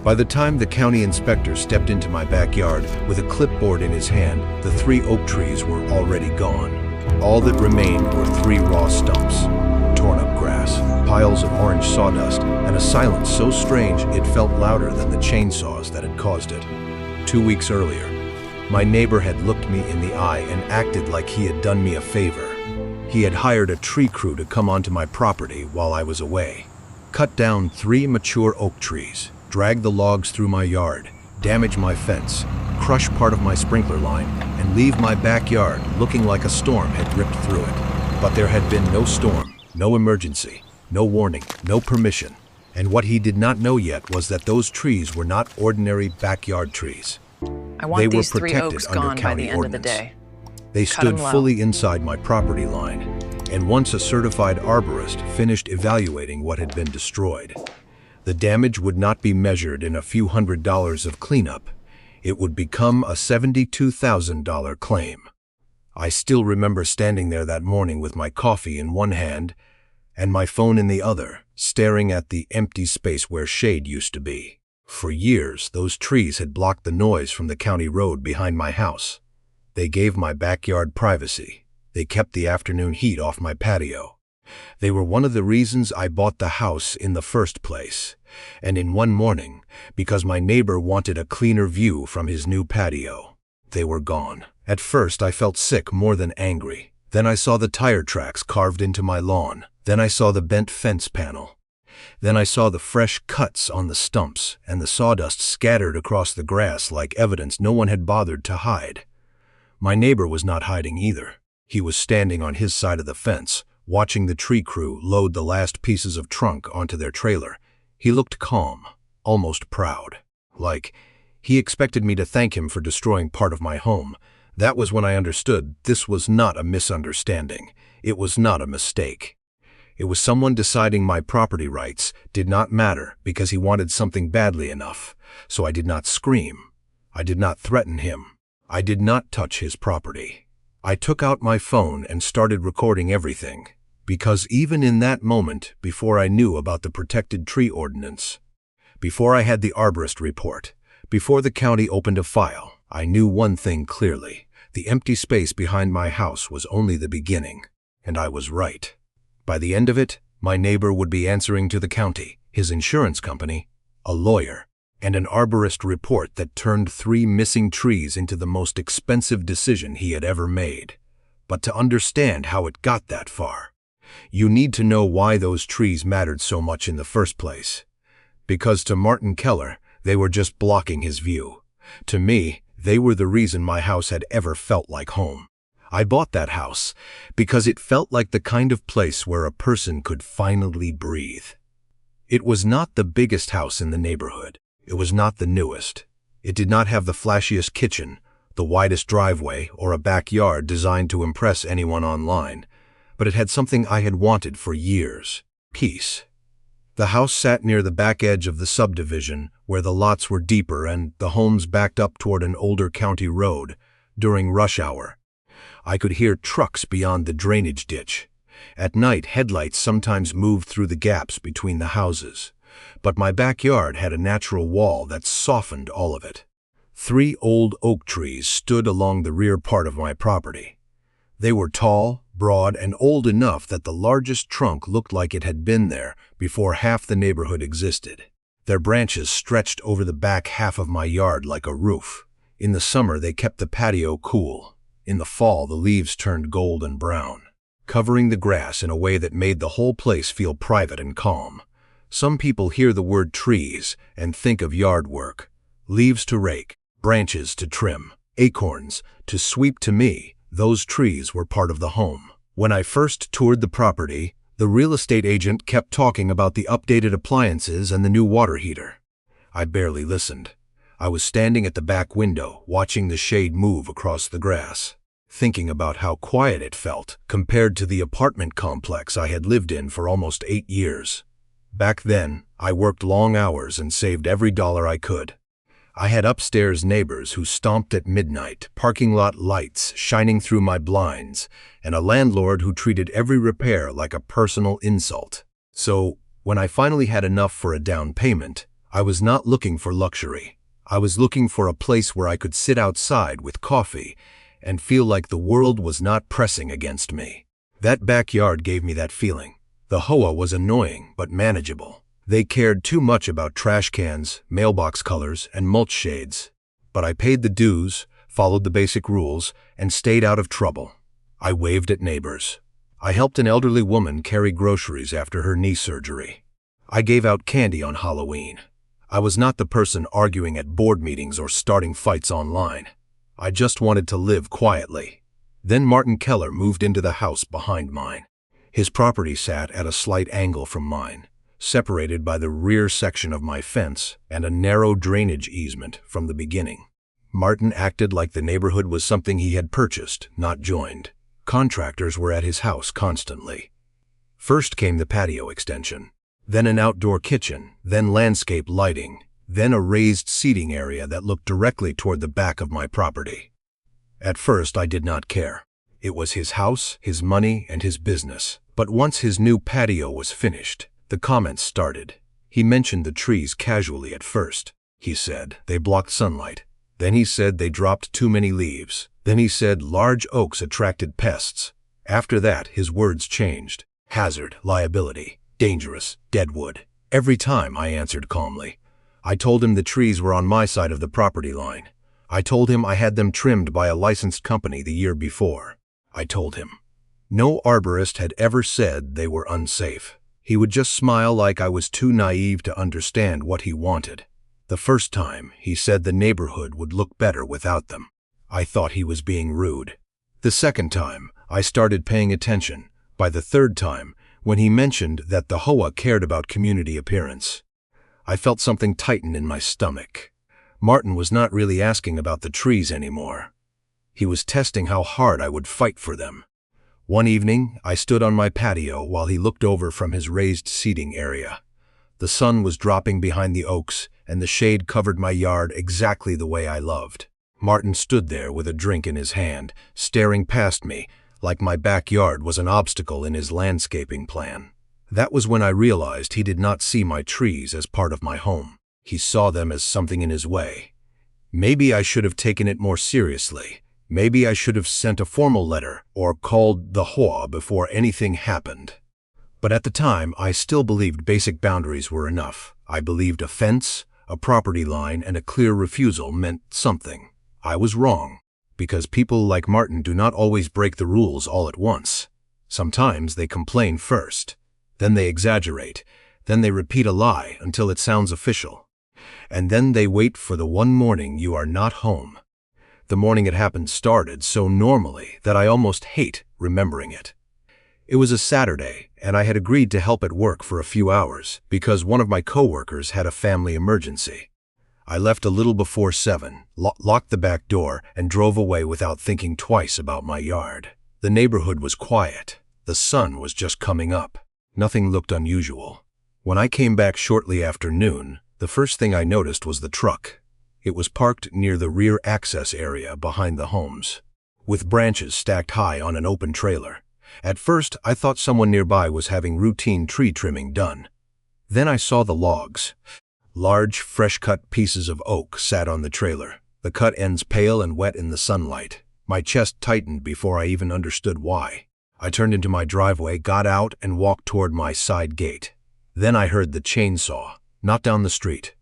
By the time the county inspector stepped into my backyard with a clipboard in his hand, the 3 oak trees were already gone. All that remained were 3 raw stumps, torn up grass, piles of orange sawdust, and a silence so strange it felt louder than the chainsaws that had caused it. 2 weeks earlier, my neighbor had looked me in the eye and acted like he had done me a favor. He had hired a tree crew to come onto my property while I was away, cut down 3 mature oak trees, drag the logs through my yard, damage my fence, crush part of my sprinkler line, and leave my backyard looking like a storm had ripped through it. But there had been no storm, no emergency, no warning, no permission. And what he did not know yet was that those trees were not ordinary backyard trees. I want these 3 oaks gone by the end of the day. They stood fully inside my property line, and once a certified arborist finished evaluating what had been destroyed, the damage would not be measured in a few $100s of cleanup. It would become a $72,000 claim. I still remember standing there that morning with my coffee in one hand and my phone in the other, staring at the empty space where shade used to be. For years, those trees had blocked the noise from the county road behind my house. They gave my backyard privacy. They kept the afternoon heat off my patio. They were one of the reasons I bought the house in the first place. And in one morning, because my neighbor wanted a cleaner view from his new patio, they were gone. At first, I felt sick more than angry. Then I saw the tire tracks carved into my lawn. Then I saw the bent fence panel. Then I saw the fresh cuts on the stumps and the sawdust scattered across the grass like evidence no one had bothered to hide. My neighbor was not hiding either. He was standing on his side of the fence, watching the tree crew load the last pieces of trunk onto their trailer. He looked calm, almost proud, like he expected me to thank him for destroying part of my home. That was when I understood this was not a misunderstanding. It was not a mistake. It was someone deciding my property rights did not matter because he wanted something badly enough. So I did not scream. I did not threaten him. I did not touch his property. I took out my phone and started recording everything, because even in that moment, before I knew about the protected tree ordinance, before I had the arborist report, before the county opened a file, I knew one thing clearly. The empty space behind my house was only the beginning, and I was right. By the end of it, my neighbor would be answering to the county, his insurance company, a lawyer, and an arborist report that turned 3 missing trees into the most expensive decision he had ever made. But to understand how it got that far, you need to know why those trees mattered so much in the first place. Because to Martin Keller, they were just blocking his view. To me, they were the reason my house had ever felt like home. I bought that house because it felt like the kind of place where a person could finally breathe. It was not the biggest house in the neighborhood. It was not the newest. It did not have the flashiest kitchen, the widest driveway, or a backyard designed to impress anyone online. But it had something I had wanted for years: peace. The house sat near the back edge of the subdivision, where the lots were deeper and the homes backed up toward an older county road. During rush hour, I could hear trucks beyond the drainage ditch. At night, headlights sometimes moved through the gaps between the houses. But my backyard had a natural wall that softened all of it. 3 old oak trees stood along the rear part of my property. They were tall, broad, and old enough that the largest trunk looked like it had been there before half the neighborhood existed. Their branches stretched over the back half of my yard like a roof. In the summer, they kept the patio cool. In the fall, the leaves turned gold and brown, covering the grass in a way that made the whole place feel private and calm. Some people hear the word trees and think of yard work. Leaves to rake, branches to trim, acorns to sweep. To me, those trees were part of the home. When I first toured the property, the real estate agent kept talking about the updated appliances and the new water heater. I barely listened. I was standing at the back window, watching the shade move across the grass, thinking about how quiet it felt compared to the apartment complex I had lived in for almost 8 years. Back then, I worked long hours and saved every dollar I could. I had upstairs neighbors who stomped at midnight, parking lot lights shining through my blinds, and a landlord who treated every repair like a personal insult. So, when I finally had enough for a down payment, I was not looking for luxury. I was looking for a place where I could sit outside with coffee and feel like the world was not pressing against me. That backyard gave me that feeling. The Hoa was annoying but manageable. They cared too much about trash cans, mailbox colors, and mulch shades. But I paid the dues, followed the basic rules, and stayed out of trouble. I waved at neighbors. I helped an elderly woman carry groceries after her knee surgery. I gave out candy on Halloween. I was not the person arguing at board meetings or starting fights online. I just wanted to live quietly. Then Martin Keller moved into the house behind mine. His property sat at a slight angle from mine, separated by the rear section of my fence and a narrow drainage easement from the beginning. Martin acted like the neighborhood was something he had purchased, not joined. Contractors were at his house constantly. First came the patio extension, then an outdoor kitchen, then landscape lighting, then a raised seating area that looked directly toward the back of my property. At first, I did not care. It was his house, his money, and his business. But once his new patio was finished, the comments started. He mentioned the trees casually at first. He said they blocked sunlight. Then he said they dropped too many leaves. Then he said large oaks attracted pests. After that, his words changed. Hazard, liability, dangerous, deadwood. Every time, I answered calmly. I told him the trees were on my side of the property line. I told him I had them trimmed by a licensed company the year before. I told him. No arborist had ever said they were unsafe. He would just smile like I was too naive to understand what he wanted. The first time, he said the neighborhood would look better without them. I thought he was being rude. The second time, I started paying attention. By the third time, when he mentioned that the Hoa cared about community appearance, I felt something tighten in my stomach. Martin was not really asking about the trees anymore. He was testing how hard I would fight for them. One evening, I stood on my patio while he looked over from his raised seating area. The sun was dropping behind the oaks, and the shade covered my yard exactly the way I loved. Martin stood there with a drink in his hand, staring past me, like my backyard was an obstacle in his landscaping plan. That was when I realized he did not see my trees as part of my home. He saw them as something in his way. Maybe I should have taken it more seriously. Maybe I should have sent a formal letter or called the Hoa before anything happened. But at the time, I still believed basic boundaries were enough. I believed a fence, a property line, and a clear refusal meant something. I was wrong, because people like Martin do not always break the rules all at once. Sometimes they complain first, then they exaggerate, then they repeat a lie until it sounds official. And then they wait for the one morning you are not home. The morning it happened started so normally that I almost hate remembering it. It was a Saturday, and I had agreed to help at work for a few hours because one of my coworkers had a family emergency. I left a little before 7, locked the back door, and drove away without thinking twice about my yard. The neighborhood was quiet. The sun was just coming up. Nothing looked unusual. When I came back shortly after noon, the first thing I noticed was the truck. It was parked near the rear access area behind the homes, with branches stacked high on an open trailer. At first, I thought someone nearby was having routine tree trimming done. Then I saw the logs. Large, fresh-cut pieces of oak sat on the trailer, the cut ends pale and wet in the sunlight. My chest tightened before I even understood why. I turned into my driveway, got out, and walked toward my side gate. Then I heard the chainsaw, not down the street.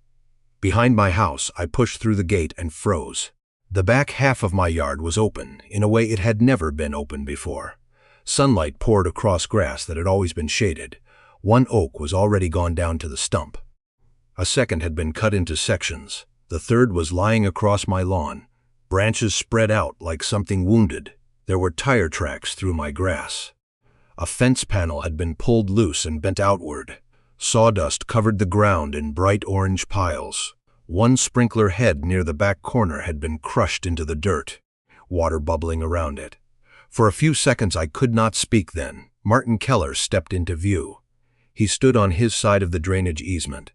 Behind my house, I pushed through the gate and froze. The back half of my yard was open, in a way it had never been open before. Sunlight poured across grass that had always been shaded. One oak was already gone down to the stump. A second had been cut into sections. The third was lying across my lawn, branches spread out like something wounded. There were tire tracks through my grass. A fence panel had been pulled loose and bent outward. Sawdust covered the ground in bright orange piles. One sprinkler head near the back corner had been crushed into the dirt, water bubbling around it. For a few seconds I could not speak then. Martin Keller stepped into view. He stood on his side of the drainage easement,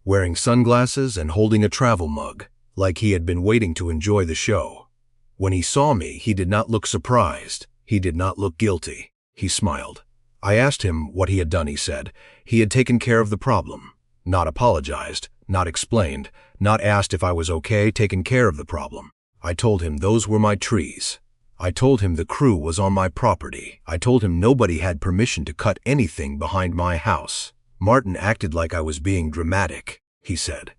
wearing sunglasses and holding a travel mug, like he had been waiting to enjoy the show. When he saw me, he did not look surprised. He did not look guilty. He smiled. I asked him what he had done, he said. He had taken care of the problem, not apologized, not explained, not asked if I was okay taking care of the problem. I told him those were my trees. I told him the crew was on my property. I told him nobody had permission to cut anything behind my house. Martin acted like I was being dramatic, he said.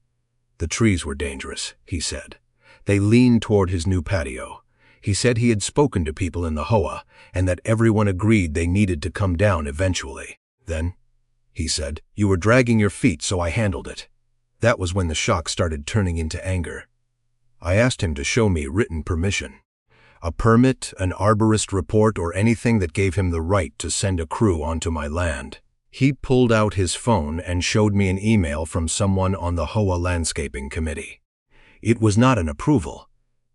The trees were dangerous, he said. They leaned toward his new patio. He said he had spoken to people in the HOA and that everyone agreed they needed to come down eventually. Then, he said, you were dragging your feet, so I handled it. That was when the shock started turning into anger. I asked him to show me written permission. A permit, an arborist report, or anything that gave him the right to send a crew onto my land. He pulled out his phone and showed me an email from someone on the HOA landscaping committee. It was not an approval.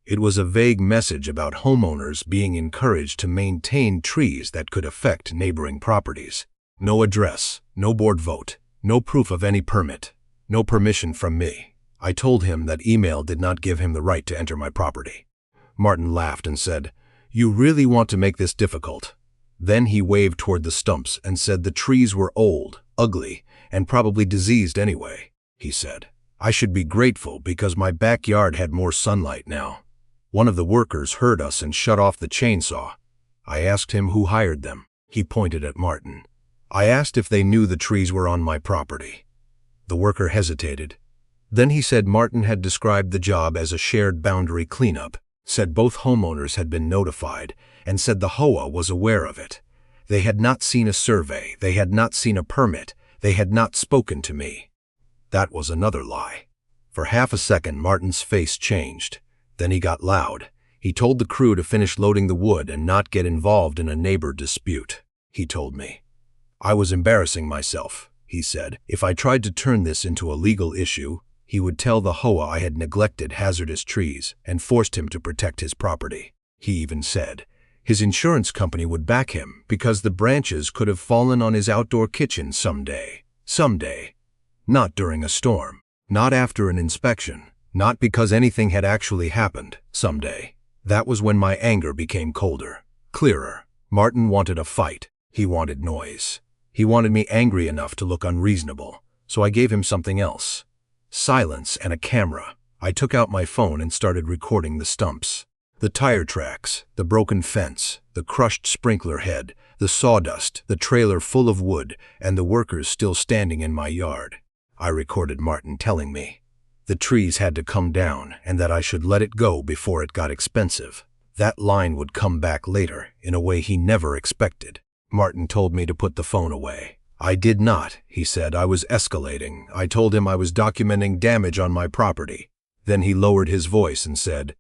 It was a vague message about homeowners being encouraged to maintain trees that could affect neighboring properties. No address, no board vote, no proof of any permit, no permission from me. I told him that email did not give him the right to enter my property. Martin laughed and said, "You really want to make this difficult." Then he waved toward the stumps and said the trees were old, ugly, and probably diseased anyway, he said. I should be grateful because my backyard had more sunlight now. One of the workers heard us and shut off the chainsaw. I asked him who hired them. He pointed at Martin. I asked if they knew the trees were on my property. The worker hesitated. Then he said Martin had described the job as a shared boundary cleanup, said both homeowners had been notified, and said the HOA was aware of it. They had not seen a survey, they had not seen a permit, they had not spoken to me. That was another lie. For half a second Martin's face changed. Then he got loud. He told the crew to finish loading the wood and not get involved in a neighbor dispute, he told me. I was embarrassing myself, he said. If I tried to turn this into a legal issue, he would tell the HOA I had neglected hazardous trees and forced him to protect his property. He even said his insurance company would back him because the branches could have fallen on his outdoor kitchen someday. Someday. Not during a storm. Not after an inspection. Not because anything had actually happened. Someday. That was when my anger became colder. Clearer. Martin wanted a fight. He wanted noise. He wanted me angry enough to look unreasonable. So I gave him something else. Silence and a camera. I took out my phone and started recording the stumps. The tire tracks, the broken fence, the crushed sprinkler head, the sawdust, the trailer full of wood, and the workers still standing in my yard. I recorded Martin telling me the trees had to come down and that I should let it go before it got expensive. That line would come back later in a way he never expected. Martin told me to put the phone away. I did not, he said. I was escalating. I told him I was documenting damage on my property. Then he lowered his voice and said,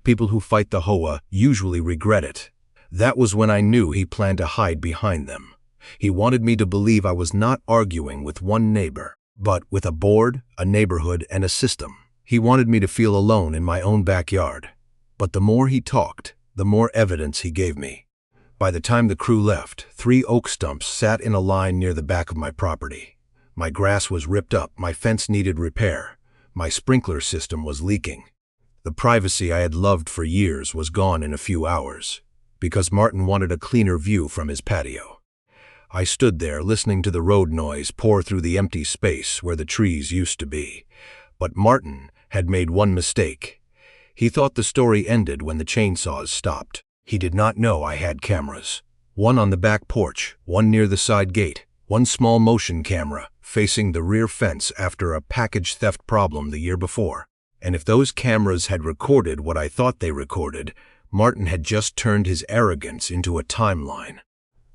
"People who fight the HOA usually regret it." That was when I knew he planned to hide behind them. He wanted me to believe I was not arguing with one neighbor, but with a board, a neighborhood, and a system. He wanted me to feel alone in my own backyard. But the more he talked, the more evidence he gave me. By the time the crew left, 3 oak stumps sat in a line near the back of my property. My grass was ripped up, my fence needed repair, my sprinkler system was leaking. The privacy I had loved for years was gone in a few hours, because Martin wanted a cleaner view from his patio. I stood there listening to the road noise pour through the empty space where the trees used to be. But Martin had made one mistake. He thought the story ended when the chainsaws stopped. He did not know I had cameras. One on the back porch, one near the side gate, one small motion camera facing the rear fence after a package theft problem the year before. And if those cameras had recorded what I thought they recorded, Martin had just turned his arrogance into a timeline.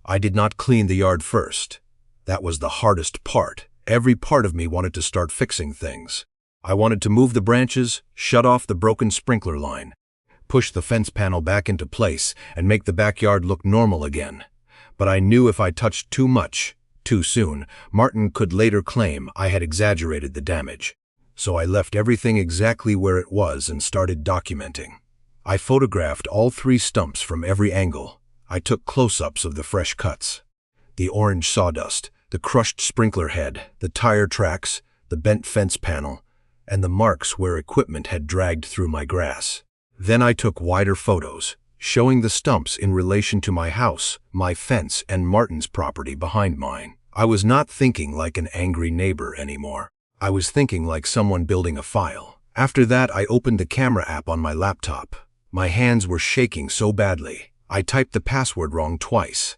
I did not clean the yard first. That was the hardest part. Every part of me wanted to start fixing things. I wanted to move the branches, shut off the broken sprinkler line, push the fence panel back into place, and make the backyard look normal again. But I knew if I touched too much, too soon, Martin could later claim I had exaggerated the damage. So I left everything exactly where it was and started documenting. I photographed all 3 stumps from every angle. I took close-ups of the fresh cuts. The orange sawdust, the crushed sprinkler head, the tire tracks, the bent fence panel, and the marks where equipment had dragged through my grass. Then I took wider photos, showing the stumps in relation to my house, my fence, and Martin's property behind mine. I was not thinking like an angry neighbor anymore. I was thinking like someone building a file. After that, I opened the camera app on my laptop. My hands were shaking so badly. I typed the password wrong twice.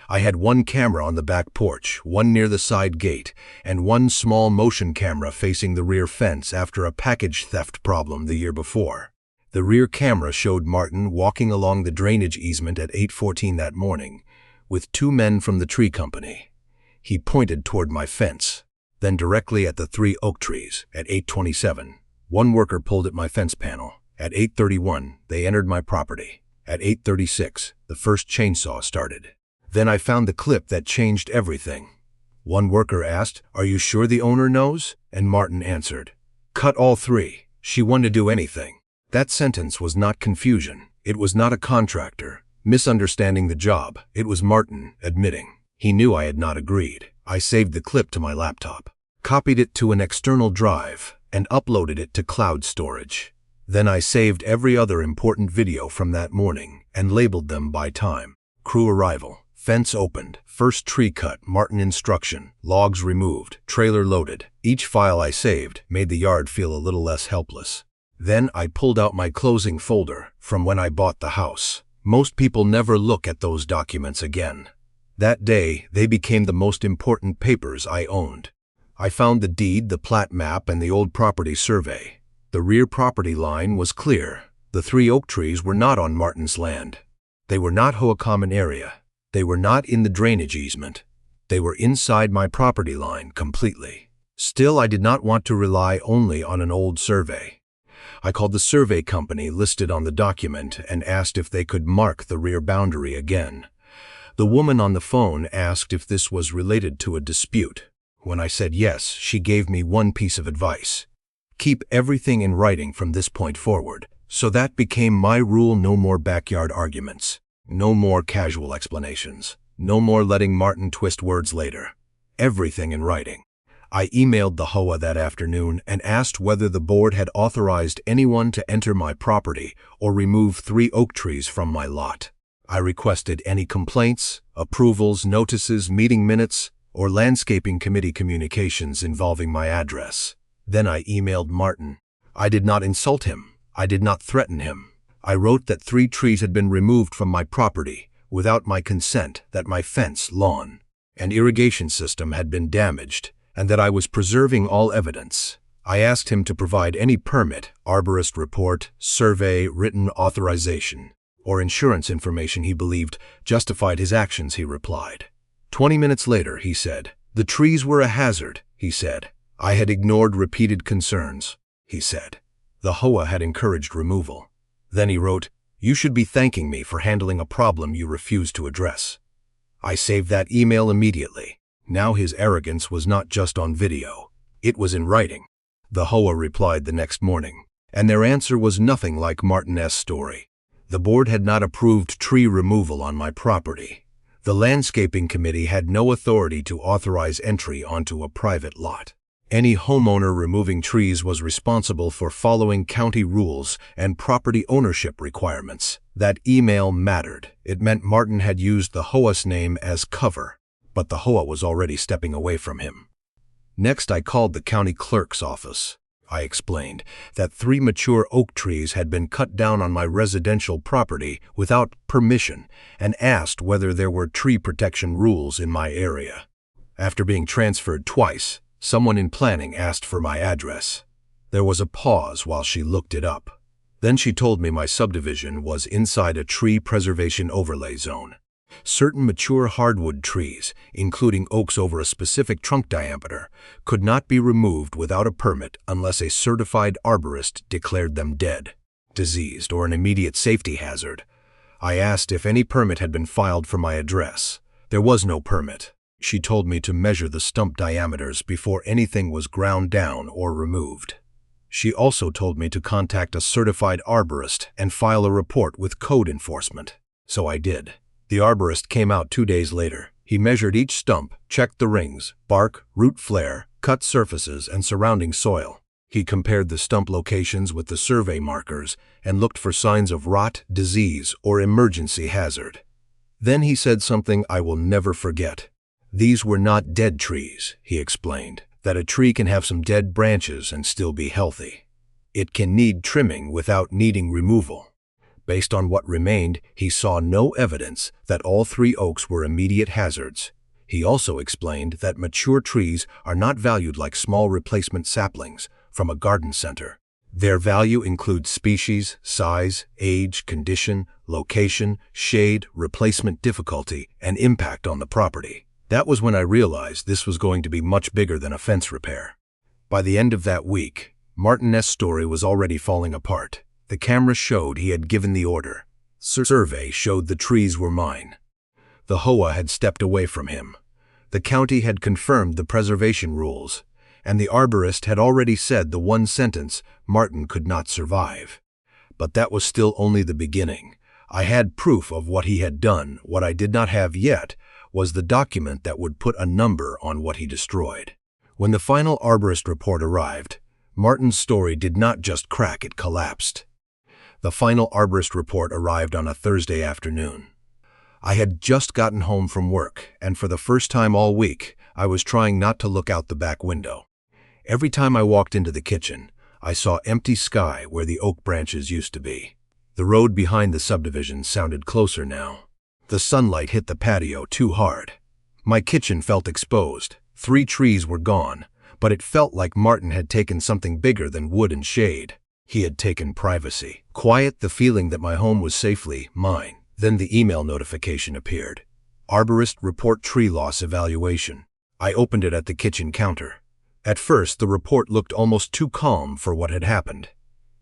I had one camera on the back porch, one near the side gate, and one small motion camera facing the rear fence after a package theft problem the year before. The rear camera showed Martin walking along the drainage easement at 8:14 that morning, with two men from the tree company. He pointed toward my fence, then directly at the 3 oak trees at 8:27. One worker pulled at my fence panel. At 8:31, they entered my property. At 8:36, the first chainsaw started. Then I found the clip that changed everything. One worker asked, "Are you sure the owner knows?" And Martin answered, "Cut all 3. She wouldn't to do anything." That sentence was not confusion. It was not a contractor misunderstanding the job. It was Martin admitting. He knew I had not agreed. I saved the clip to my laptop, copied it to an external drive, and uploaded it to cloud storage. Then I saved every other important video from that morning and labeled them by time. Crew arrival, fence opened, first tree cut, Martin instruction, logs removed, trailer loaded. Each file I saved made the yard feel a little less helpless. Then I pulled out my closing folder from when I bought the house. Most people never look at those documents again. That day, they became the most important papers I owned. I found the deed, the plat map, and the old property survey. The rear property line was clear. The 3 oak trees were not on Martin's land. They were not Hoa Common area. They were not in the drainage easement. They were inside my property line completely. Still, I did not want to rely only on an old survey. I called the survey company listed on the document and asked if they could mark the rear boundary again. The woman on the phone asked if this was related to a dispute. When I said yes, she gave me one piece of advice. Keep everything in writing from this point forward. So that became my rule: no more backyard arguments. No more casual explanations. No more letting Martin twist words later. Everything in writing. I emailed the Hoa that afternoon and asked whether the board had authorized anyone to enter my property or remove 3 oak trees from my lot. I requested any complaints, approvals, notices, meeting minutes, or landscaping committee communications involving my address. Then I emailed Martin. I did not insult him. I did not threaten him. I wrote that 3 trees had been removed from my property without my consent, that my fence, lawn, and irrigation system had been damaged, and that I was preserving all evidence. I asked him to provide any permit, arborist report, survey, written authorization, or insurance information he believed justified his actions, he replied. 20 minutes later, he said, "The trees were a hazard," he said. I had ignored repeated concerns, he said. The Hoa had encouraged removal. Then he wrote, "You should be thanking me for handling a problem you refused to address." I saved that email immediately. Now his arrogance was not just on video. It was in writing. The Hoa replied the next morning, and their answer was nothing like Martin's story. The board had not approved tree removal on my property. The landscaping committee had no authority to authorize entry onto a private lot. Any homeowner removing trees was responsible for following county rules and property ownership requirements. That email mattered. It meant Martin had used the Hoa's name as cover, but the Hoa was already stepping away from him. Next, I called the county clerk's office. I explained that 3 mature oak trees had been cut down on my residential property without permission and asked whether there were tree protection rules in my area. After being transferred twice, someone in planning asked for my address. There was a pause while she looked it up. Then she told me my subdivision was inside a tree preservation overlay zone. Certain mature hardwood trees, including oaks over a specific trunk diameter, could not be removed without a permit unless a certified arborist declared them dead, diseased, or an immediate safety hazard. I asked if any permit had been filed for my address. There was no permit. She told me to measure the stump diameters before anything was ground down or removed. She also told me to contact a certified arborist and file a report with code enforcement. So I did. The arborist came out 2 days later. He measured each stump, checked the rings, bark, root flare, cut surfaces, and surrounding soil. He compared the stump locations with the survey markers and looked for signs of rot, disease, or emergency hazard. Then he said something I will never forget. "These were not dead trees," he explained. that a tree can have some dead branches and still be healthy. It can need trimming without needing removal. Based on what remained, he saw no evidence that all 3 oaks were immediate hazards. He also explained that mature trees are not valued like small replacement saplings from a garden center. Their value includes species, size, age, condition, location, shade, replacement difficulty, and impact on the property. That was when I realized this was going to be much bigger than a fence repair. By the end of that week, Martin's story was already falling apart. The camera showed he had given the order. Survey showed the trees were mine. The HOA had stepped away from him. The county had confirmed the preservation rules, and the arborist had already said the one sentence Martin could not survive. But that was still only the beginning. I had proof of what he had done. What I did not have yet was the document that would put a number on what he destroyed. When the final arborist report arrived, Martin's story did not just crack, it collapsed. The final arborist report arrived on a Thursday afternoon. I had just gotten home from work, and for the first time all week, I was trying not to look out the back window. Every time I walked into the kitchen, I saw empty sky where the oak branches used to be. The road behind the subdivision sounded closer now. The sunlight hit the patio too hard. My kitchen felt exposed. 3 trees were gone, but it felt like Martin had taken something bigger than wood and shade. He had taken privacy. Quiet, the feeling that my home was safely mine. Then the email notification appeared. Arborist report tree loss evaluation. I opened it at the kitchen counter. At first, the report looked almost too calm for what had happened.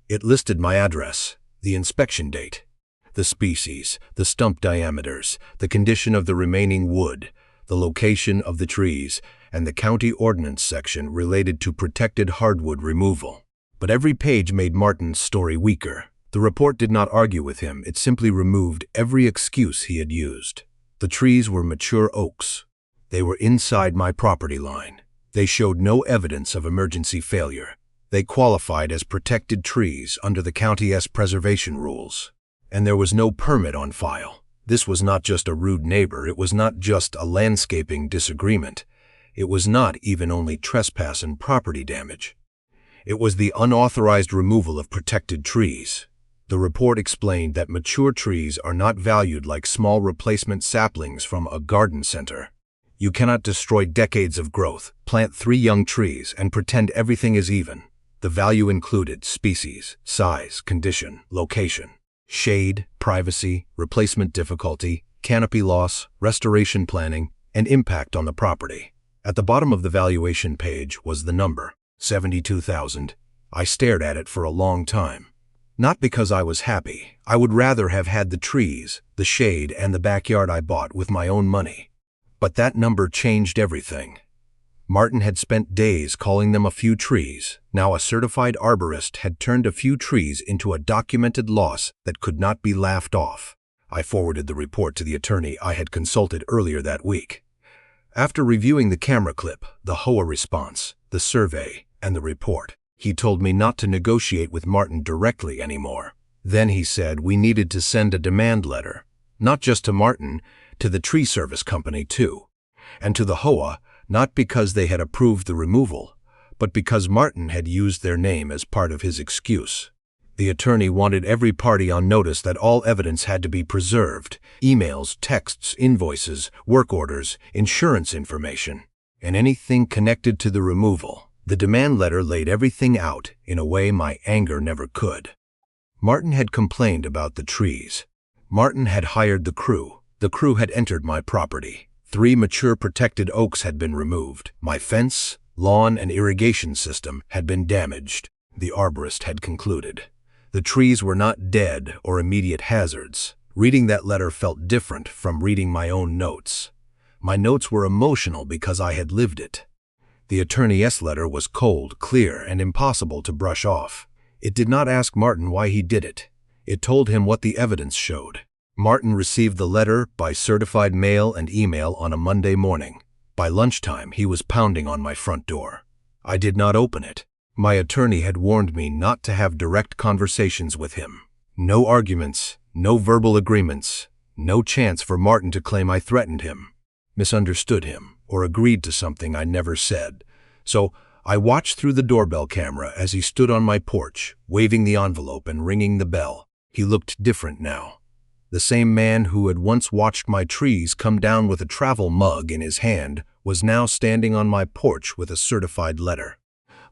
It listed my address, the inspection date, the species, the stump diameters, the condition of the remaining wood, the location of the trees, and the county ordinance section related to protected hardwood removal. But every page made Martin's story weaker. The report did not argue with him, it simply removed every excuse he had used. The trees were mature oaks. They were inside my property line. They showed no evidence of emergency failure. They qualified as protected trees under the county's preservation rules. And there was no permit on file. This was not just a rude neighbor, it was not just a landscaping disagreement. It was not even only trespass and property damage. It was the unauthorized removal of protected trees. The report explained that mature trees are not valued like small replacement saplings from a garden center. You cannot destroy decades of growth, plant 3 young trees, and pretend everything is even. The value included species, size, condition, location, shade, privacy, replacement difficulty, canopy loss, restoration planning, and impact on the property. At the bottom of the valuation page was the number, $72,000. I stared at it for a long time. Not because I was happy. I would rather have had the trees, the shade, and the backyard I bought with my own money. But that number changed everything. Martin had spent days calling them a few trees. Now a certified arborist had turned a few trees into a documented loss that could not be laughed off. I forwarded the report to the attorney I had consulted earlier that week. After reviewing the camera clip, the HOA response, the survey, and the report, he told me not to negotiate with Martin directly anymore. Then he said we needed to send a demand letter, not just to Martin, to the tree service company too, and to the HOA, not because they had approved the removal, but because Martin had used their name as part of his excuse. The attorney wanted every party on notice that all evidence had to be preserved: emails, texts, invoices, work orders, insurance information, and anything connected to the removal. The demand letter laid everything out in a way my anger never could. Martin had complained about the trees. Martin had hired the crew. The crew had entered my property. 3 mature protected oaks had been removed. My fence, lawn, and irrigation system had been damaged, the arborist had concluded. The trees were not dead or immediate hazards. Reading that letter felt different from reading my own notes. My notes were emotional because I had lived it. The attorney's letter was cold, clear, and impossible to brush off. It did not ask Martin why he did it. It told him what the evidence showed. Martin received the letter by certified mail and email on a Monday morning. By lunchtime, he was pounding on my front door. I did not open it. My attorney had warned me not to have direct conversations with him. No arguments, no verbal agreements, no chance for Martin to claim I threatened him, misunderstood him, or agreed to something I never said. So I watched through the doorbell camera as he stood on my porch, waving the envelope and ringing the bell. He looked different now. The same man who had once watched my trees come down with a travel mug in his hand was now standing on my porch with a certified letter.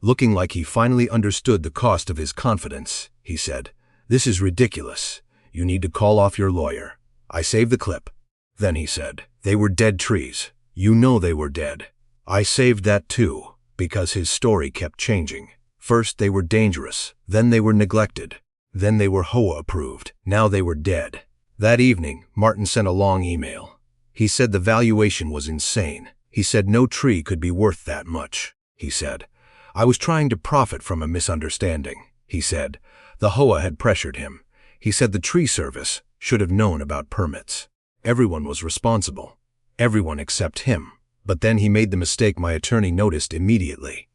Looking like he finally understood the cost of his confidence, he said, "This is ridiculous. You need to call off your lawyer." I saved the clip. Then he said, "They were dead trees. You know they were dead." I saved that too, because his story kept changing. First they were dangerous, then they were neglected, then they were HOA approved, now they were dead. That evening, Martin sent a long email. He said the valuation was insane. He said no tree could be worth that much. He said, "I was trying to profit from a misunderstanding." He said, the HOA had pressured him. He said the tree service should have known about permits. Everyone was responsible. Everyone except him. But then he made the mistake my attorney noticed immediately.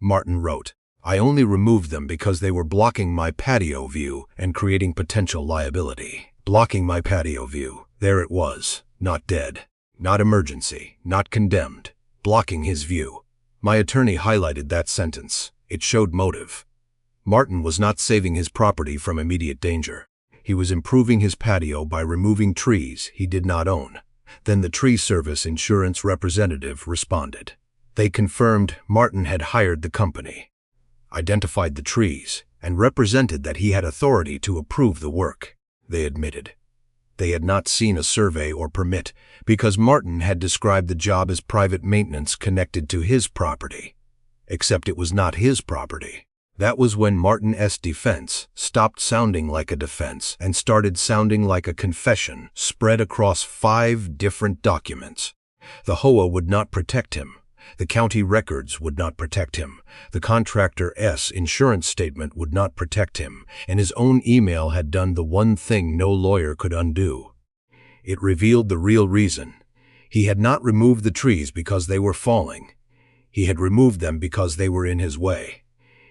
Martin wrote, "I only removed them because they were blocking my patio view and creating potential liability." Blocking my patio view. There it was. Not dead. Not emergency. Not condemned. Blocking his view. My attorney highlighted that sentence. It showed motive. Martin was not saving his property from immediate danger. He was improving his patio by removing trees he did not own. Then the tree service insurance representative responded. They confirmed Martin had hired the company, identified the trees, and represented that he had authority to approve the work. They admitted they had not seen a survey or permit because Martin had described the job as private maintenance connected to his property. Except it was not his property. That was when Martin's defense stopped sounding like a defense and started sounding like a confession spread across 5 different documents. The HOA would not protect him. The county records would not protect him. The contractor's insurance statement would not protect him, and his own email had done the one thing no lawyer could undo. It revealed the real reason. He had not removed the trees because they were falling. He had removed them because they were in his way.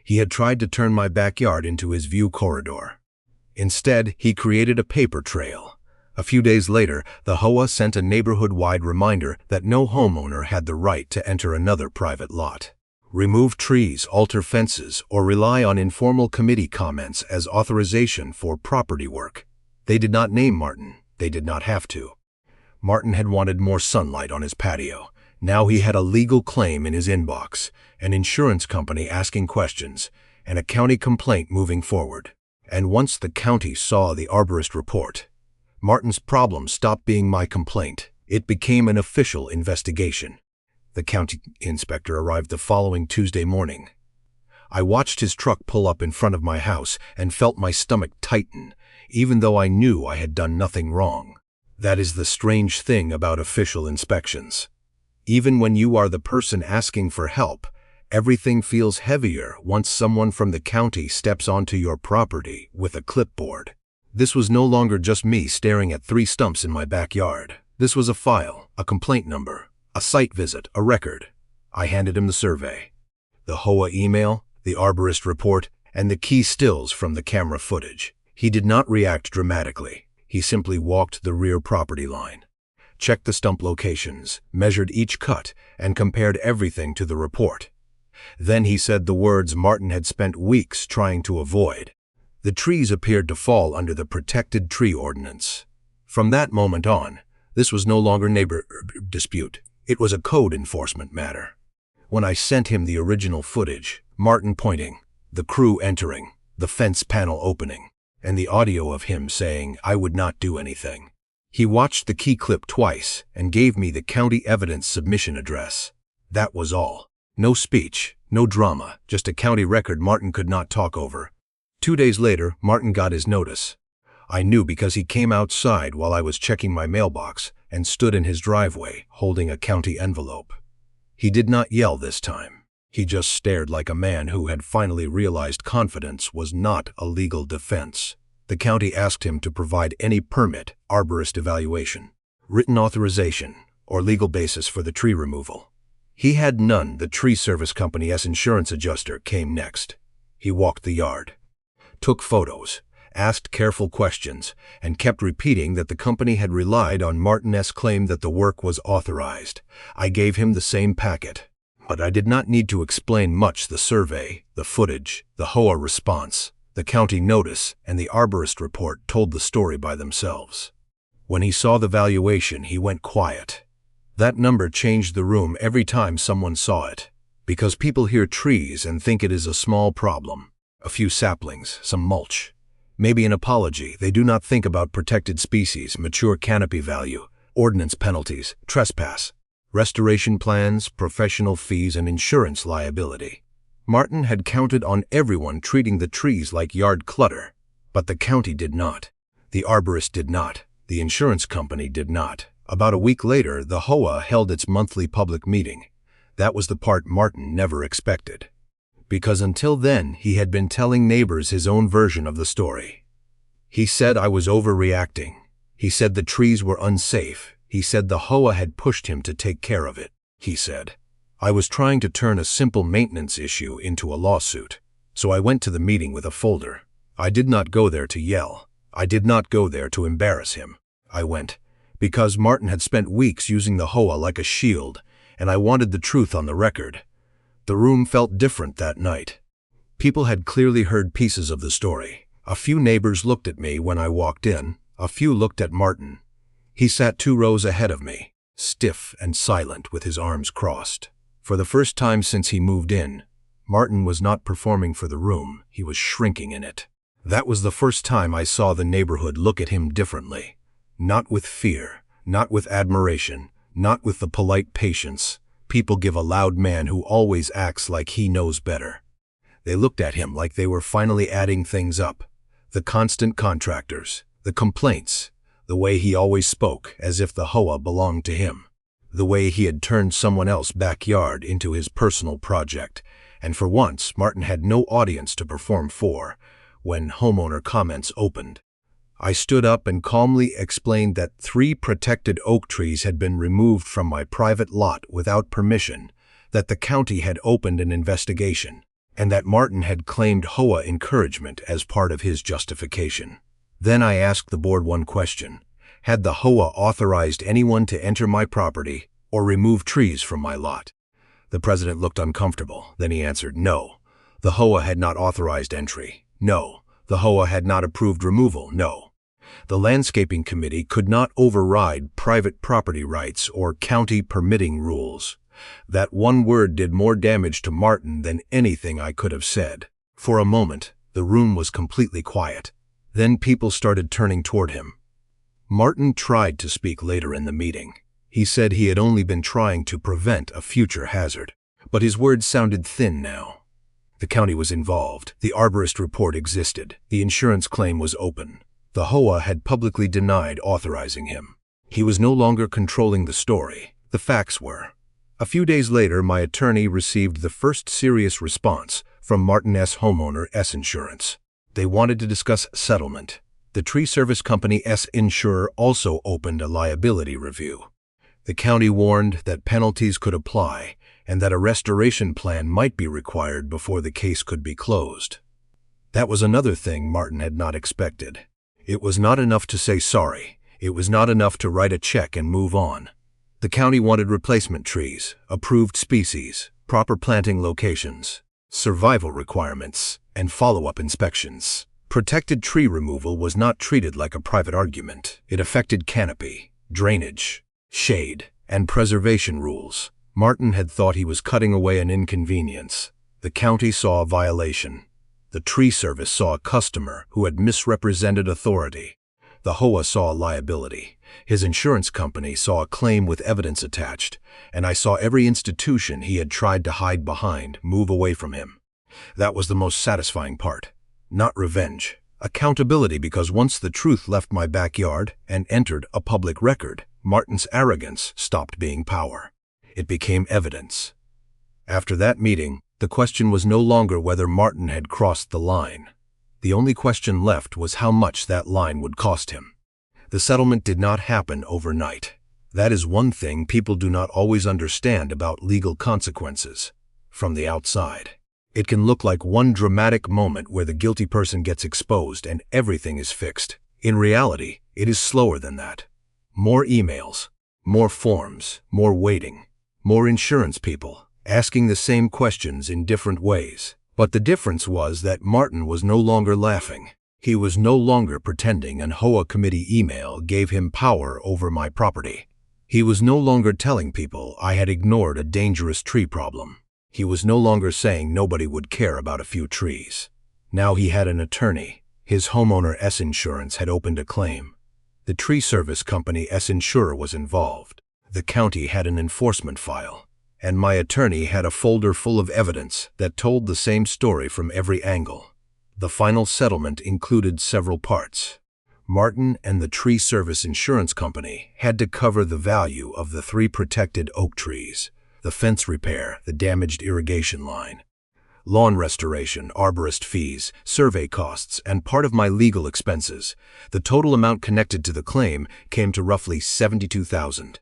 He had tried to turn my backyard into his view corridor. Instead, he created a paper trail. A few days later, the HOA sent a neighborhood-wide reminder that no homeowner had the right to enter another private lot, remove trees, alter fences, or rely on informal committee comments as authorization for property work. They did not name Martin. They did not have to. Martin had wanted more sunlight on his patio. Now he had a legal claim in his inbox, an insurance company asking questions, and a county complaint moving forward. And once the county saw the Arborist report, Martin's problem stopped being my complaint. It became an official investigation. The county inspector arrived the following Tuesday morning. I watched his truck pull up in front of my house and felt my stomach tighten, even though I knew I had done nothing wrong. That is the strange thing about official inspections. Even when you are the person asking for help, everything feels heavier once someone from the county steps onto your property with a clipboard. This was no longer just me staring at 3 stumps in my backyard. This was a file, a complaint number, a site visit, a record. I handed him the survey, the HOA email, the Arborist report, and the key stills from the camera footage. He did not react dramatically. He simply walked the rear property line, checked the stump locations, measured each cut, and compared everything to the report. Then he said the words Martin had spent weeks trying to avoid. The trees appeared to fall under the Protected Tree Ordinance. From that moment on, this was no longer neighbor dispute. It was a code enforcement matter. When I sent him the original footage, Martin pointing, the crew entering, the fence panel opening, and the audio of him saying I would not do anything, he watched the key clip twice and gave me the county evidence submission address. That was all. No speech, no drama, just a county record Martin could not talk over. 2 days later, Martin got his notice. I knew because he came outside while I was checking my mailbox and stood in his driveway holding a county envelope. He did not yell this time. He just stared like a man who had finally realized confidence was not a legal defense. The county asked him to provide any permit, arborist evaluation, written authorization, or legal basis for the tree removal. He had none. The tree service company's insurance adjuster came next. He walked the yard, took photos, asked careful questions, and kept repeating that the company had relied on Martin's claim that the work was authorized. I gave him the same packet. But I did not need to explain much. The survey, the footage, the HOA response, the county notice, and the Arborist report told the story by themselves. When he saw the valuation, he went quiet. That number changed the room every time someone saw it. Because people hear trees and think it is a small problem. A few saplings, some mulch, maybe an apology. They do not think about protected species, mature canopy value, ordinance penalties, trespass, restoration plans, professional fees, and insurance liability. Martin had counted on everyone treating the trees like yard clutter, but the county did not. The arborist did not. The insurance company did not. About a week later, the HOA held its monthly public meeting. That was the part Martin never expected. Because until then, he had been telling neighbors his own version of the story. He said I was overreacting. He said the trees were unsafe. He said the HOA had pushed him to take care of it. He said, I was trying to turn a simple maintenance issue into a lawsuit. So I went to the meeting with a folder. I did not go there to yell. I did not go there to embarrass him. I went because Martin had spent weeks using the HOA like a shield, and I wanted the truth on the record. The room felt different that night. People had clearly heard pieces of the story. A few neighbors looked at me when I walked in. A few looked at Martin. He sat 2 rows ahead of me, stiff and silent with his arms crossed. For the first time since he moved in, Martin was not performing for the room, he was shrinking in it. That was the first time I saw the neighborhood look at him differently. Not with fear, not with admiration, not with the polite patience people give a loud man who always acts like he knows better. They looked at him like they were finally adding things up. The constant contractors, the complaints, the way he always spoke as if the HOA belonged to him, the way he had turned someone else's backyard into his personal project. And for once, Martin had no audience to perform for when homeowner comments opened. I stood up and calmly explained that 3 protected oak trees had been removed from my private lot without permission, that the county had opened an investigation, and that Martin had claimed HOA encouragement as part of his justification. Then I asked the board one question. Had the HOA authorized anyone to enter my property or remove trees from my lot? The president looked uncomfortable. Then he answered, no. The HOA had not authorized entry. No. The HOA had not approved removal. No. The landscaping committee could not override private property rights or county permitting rules. That one word did more damage to Martin than anything I could have said. For a moment, the room was completely quiet. Then people started turning toward him. Martin tried to speak later in the meeting. He said he had only been trying to prevent a future hazard. But his words sounded thin now. The county was involved. The arborist report existed. The insurance claim was open. The HOA had publicly denied authorizing him. He was no longer controlling the story. The facts were. A few days later, my attorney received the first serious response from Martin S. Homeowner S. Insurance. They wanted to discuss settlement. The tree service company S. Insurer also opened a liability review. The county warned that penalties could apply and that a restoration plan might be required before the case could be closed. That was another thing Martin had not expected. It was not enough to say sorry. It was not enough to write a check and move on. The county wanted replacement trees, approved species, proper planting locations, survival requirements, and follow-up inspections. Protected tree removal was not treated like a private argument. It affected canopy, drainage, shade, and preservation rules. Martin had thought he was cutting away an inconvenience. The county saw a violation. The tree service saw a customer who had misrepresented authority. The HOA saw a liability. His insurance company saw a claim with evidence attached, and I saw every institution he had tried to hide behind move away from him. That was the most satisfying part. Not revenge. Accountability, because once the truth left my backyard and entered a public record, Martin's arrogance stopped being power. It became evidence. After that meeting, the question was no longer whether Martin had crossed the line. The only question left was how much that line would cost him. The settlement did not happen overnight. That is one thing people do not always understand about legal consequences. From the outside, it can look like one dramatic moment where the guilty person gets exposed and everything is fixed. In reality, it is slower than that. More emails, more forms, more waiting, more insurance people, asking the same questions in different ways. But the difference was that Martin was no longer laughing. He was no longer pretending an HOA committee email gave him power over my property. He was no longer telling people I had ignored a dangerous tree problem. He was no longer saying nobody would care about a few trees. Now he had an attorney. His homeowner S insurance had opened a claim. The tree service company S insurer was involved. The county had an enforcement file. And my attorney had a folder full of evidence that told the same story from every angle. The final settlement included several parts. Martin and the tree service insurance company had to cover the value of the 3 protected oak trees, the fence repair, the damaged irrigation line, lawn restoration, arborist fees, survey costs, and part of my legal expenses. The total amount connected to the claim came to roughly $72,000.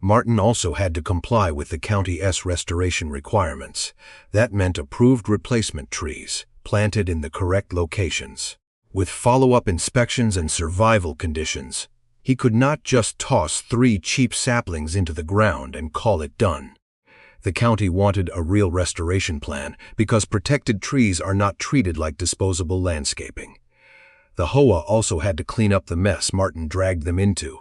Martin also had to comply with the County S restoration requirements. That meant approved replacement trees, planted in the correct locations, with follow-up inspections and survival conditions. He could not just toss 3 cheap saplings into the ground and call it done. The county wanted a real restoration plan because protected trees are not treated like disposable landscaping. The HOA also had to clean up the mess Martin dragged them into.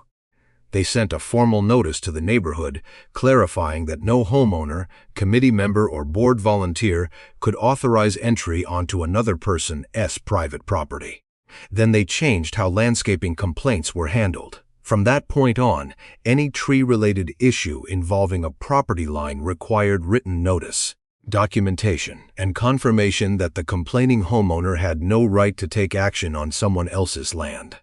They sent a formal notice to the neighborhood clarifying that no homeowner, committee member, or board volunteer could authorize entry onto another person's private property. Then they changed how landscaping complaints were handled. From that point on, any tree-related issue involving a property line required written notice, documentation, and confirmation that the complaining homeowner had no right to take action on someone else's land.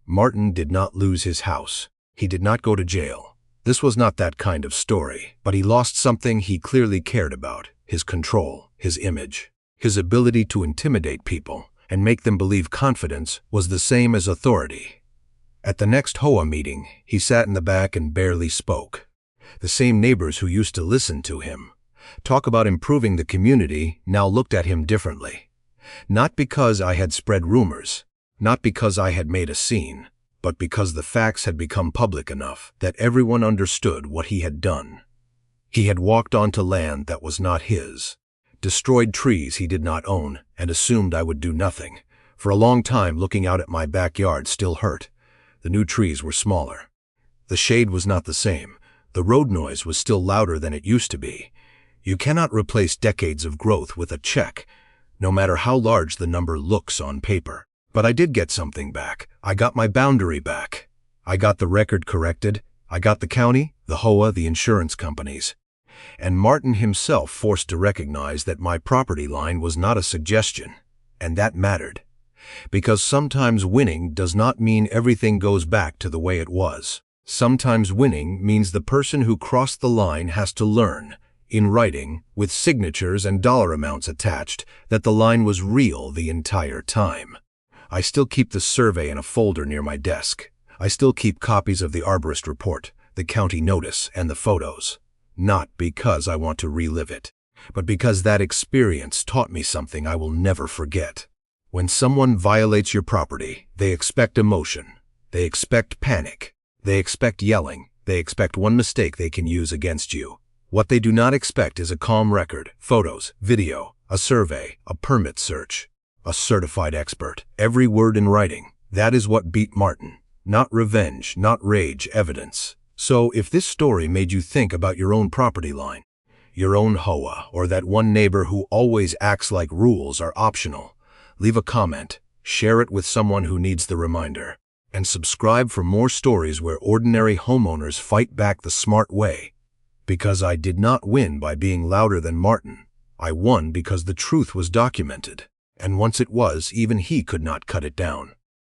Martin did not lose his house. He did not go to jail. This was not that kind of story, but he lost something he clearly cared about: his control, his image. His ability to intimidate people and make them believe confidence was the same as authority. At the next HOA meeting, he sat in the back and barely spoke. The same neighbors who used to listen to him talk about improving the community now looked at him differently. Not because I had spread rumors, not because I had made a scene, but because the facts had become public enough that everyone understood what he had done. He had walked onto land that was not his, destroyed trees he did not own, and assumed I would do nothing. For a long time, looking out at my backyard still hurt. The new trees were smaller. The shade was not the same. The road noise was still louder than it used to be. You cannot replace decades of growth with a check, no matter how large the number looks on paper. But I did get something back. I got my boundary back. I got the record corrected. I got the county, the HOA, the insurance companies. And Martin himself forced to recognize that my property line was not a suggestion. And that mattered. Because sometimes winning does not mean everything goes back to the way it was. Sometimes winning means the person who crossed the line has to learn, in writing, with signatures and dollar amounts attached, that the line was real the entire time. I still keep the survey in a folder near my desk. I still keep copies of the Arborist report, the county notice, and the photos. Not because I want to relive it, but because that experience taught me something I will never forget. When someone violates your property, they expect emotion. They expect panic. They expect yelling. They expect one mistake they can use against you. What they do not expect is a calm record, photos, video, a survey, a permit search. A certified expert, every word in writing. That is what beat Martin. Not revenge, not rage, evidence. So if this story made you think about your own property line, your own HOA, or that one neighbor who always acts like rules are optional, leave a comment, share it with someone who needs the reminder, and subscribe for more stories where ordinary homeowners fight back the smart way. Because I did not win by being louder than Martin. I won because the truth was documented. And once it was, even he could not cut it down.